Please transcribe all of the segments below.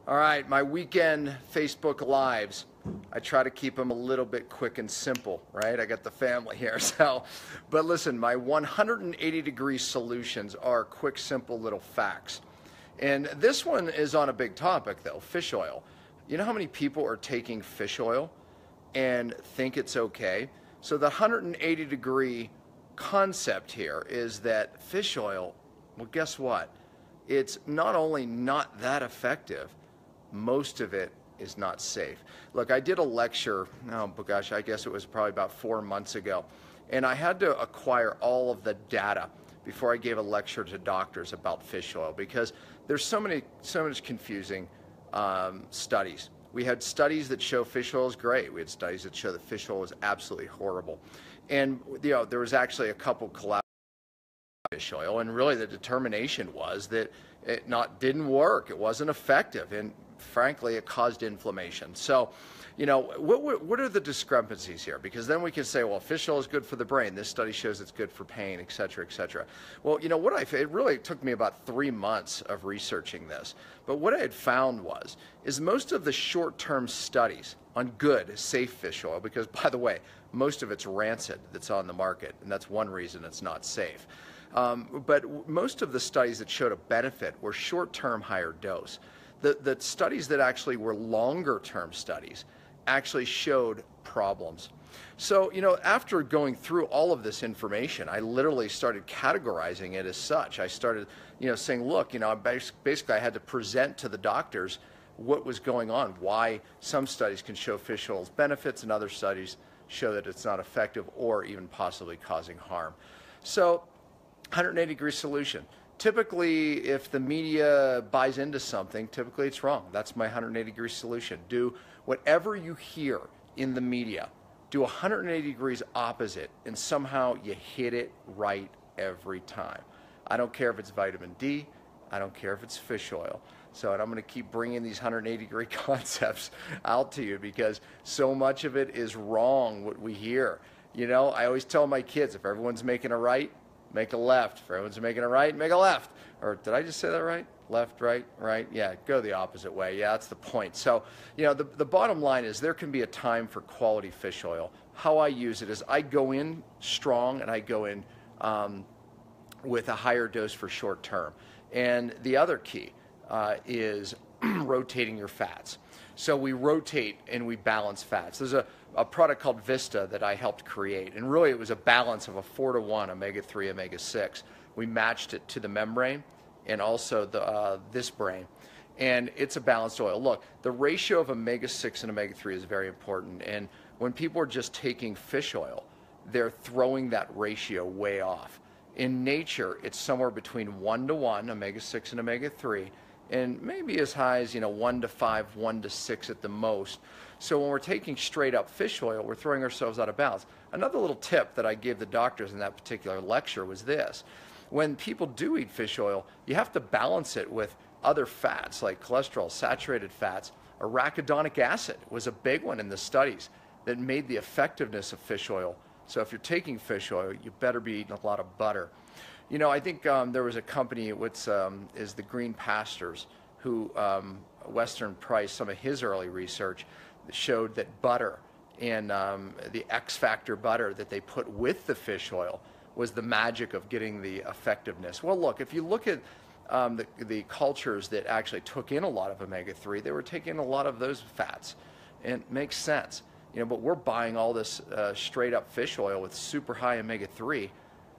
All right, my weekend Facebook Lives, I try to keep them a little bit quick and simple, right? I got the family here, so. But listen, my 180-degree solutions are quick, simple little facts. And this one is on a big topic, though, fish oil. You know how many people are taking fish oil and think it's okay? So the 180-degree concept here is that fish oil, well, guess what? It's not only not that effective, most of it is not safe. Look, I did a lecture, oh gosh, I guess it was probably about 4 months ago, and I had to acquire all of the data before I gave a lecture to doctors about fish oil because there's so much confusing studies. We had studies that show fish oil is great. We had studies that show that fish oil is absolutely horrible. And there was actually a couple collaborations fish oil, and really the determination was that it didn't work. It wasn't effective, and frankly, it caused inflammation. So, what are the discrepancies here? Because then we can say, well, fish oil is good for the brain. This study shows it's good for pain, et cetera, et cetera. Well, it really took me about 3 months of researching this. But what I had found is most of the short-term studies on good, safe fish oil, because by the way, most of it's rancid that's on the market, and that's one reason it's not safe. But most of the studies that showed a benefit were short-term, higher dose. The studies that actually were longer-term studies actually showed problems. So, after going through all of this information, I literally started categorizing it as such. I started, saying, look, basically I had to present to the doctors what was going on, why some studies can show fish oil's benefits and other studies show that it's not effective or even possibly causing harm. So, 180-degree solution. Typically, if the media buys into something, typically it's wrong. That's my 180-degree solution. Do whatever you hear in the media, do 180 degrees opposite, and somehow you hit it right every time. I don't care if it's vitamin D. I don't care if it's fish oil. So, and I'm going to keep bringing these 180-degree concepts out to you because so much of it is wrong, what we hear. I always tell my kids, if everyone's making a right, make a left. If everyone's making a right, make a left. Or did I just say that right? Left, right, right? Yeah, go the opposite way. Yeah, that's the point. So, the bottom line is there can be a time for quality fish oil. How I use it is I go in strong and I go in with a higher dose for short term. And the other key is rotating your fats. So we rotate and we balance fats. There's a product called Vista that I helped create, and really it was a balance of a 4-to-1 omega-3, omega-6. We matched it to the membrane and also this brain, and it's a balanced oil. Look, the ratio of omega-6 and omega-3 is very important, and when people are just taking fish oil, they're throwing that ratio way off. In nature, it's somewhere between 1-to-1, omega-6 and omega-3, and maybe as high as 1-to-5, 1-to-6 at the most. So when we're taking straight up fish oil, we're throwing ourselves out of balance. Another little tip that I gave the doctors in that particular lecture was this. When people do eat fish oil, you have to balance it with other fats like cholesterol, saturated fats. Arachidonic acid was a big one in the studies that made the effectiveness of fish oil. So if you're taking fish oil, you better be eating a lot of butter. I think there was a company, which is the Green Pastures, who Western Price, some of his early research showed that butter and the X Factor butter that they put with the fish oil was the magic of getting the effectiveness. Well, look, if you look at the cultures that actually took in a lot of omega-3, they were taking a lot of those fats, and it makes sense. But we're buying all this straight up fish oil with super high omega-3.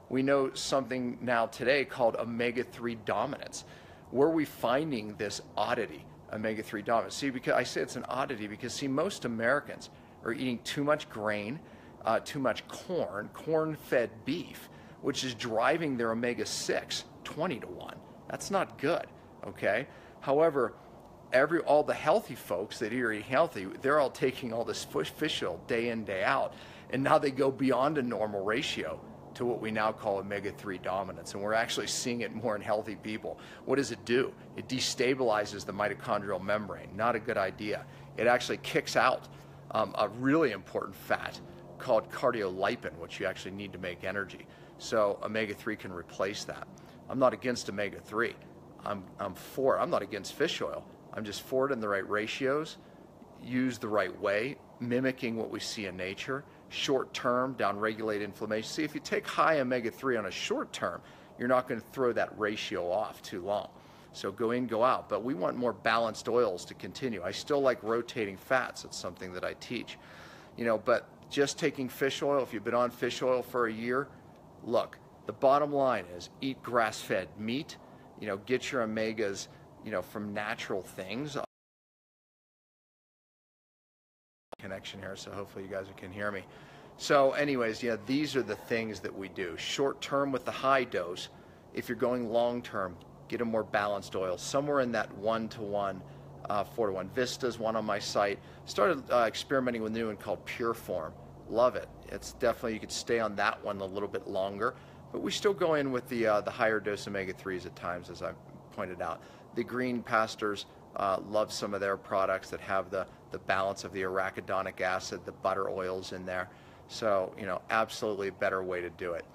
We know something now today called omega-3 dominance. Where are we finding this oddity, omega-3 dominance? See, because I say it's an oddity because, most Americans are eating too much grain, too much corn-fed beef, which is driving their omega-6 20-to-1. That's not good, okay? However, all the healthy folks that are eating healthy, they're all taking all this fish oil day in, day out, and now they go beyond a normal ratio to what we now call omega-3 dominance, and we're actually seeing it more in healthy people. What does it do? It destabilizes the mitochondrial membrane. Not a good idea. It actually kicks out a really important fat called cardiolipin, which you actually need to make energy. So omega-3 can replace that. I'm not against omega-3. I'm for it. I'm not against fish oil. I'm just for it in the right ratios, used the right way, mimicking what we see in nature. Short term, down-regulate inflammation. See, if you take high omega-3 on a short term, you're not going to throw that ratio off too long. So go in, go out. But we want more balanced oils to continue. I still like rotating fats. It's something that I teach. But just taking fish oil, if you've been on fish oil for a year, look, the bottom line is eat grass-fed meat, get your omegas, from natural things. Connection here, so hopefully you guys can hear me. So anyways, these are the things that we do. Short term with the high dose. If you're going long term, get a more balanced oil, somewhere in that 1-to-1, 4-to-1. Vista's one on my site. Started experimenting with a new one called Pure Form. Love it. It's definitely, you could stay on that one a little bit longer, but we still go in with the higher dose omega-3s at times, as I pointed out. The green pastors love some of their products that have the balance of the arachidonic acid, the butter oils in there. So, absolutely a better way to do it.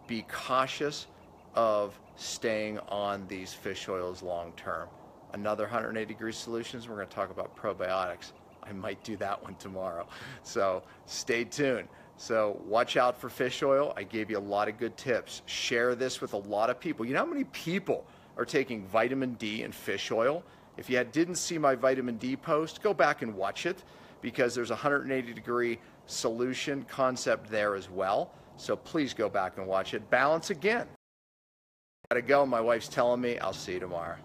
Be cautious of staying on these fish oils long term. Another 180-degree solutions, we're going to talk about probiotics. I might do that one tomorrow. So stay tuned. So watch out for fish oil. I gave you a lot of good tips. Share this with a lot of people. You know how many people are taking vitamin D and fish oil? If you didn't see my vitamin D post, go back and watch it, because there's a 180-degree solution concept there as well. So please go back and watch it. Balance again. Gotta go. My wife's telling me. I'll see you tomorrow.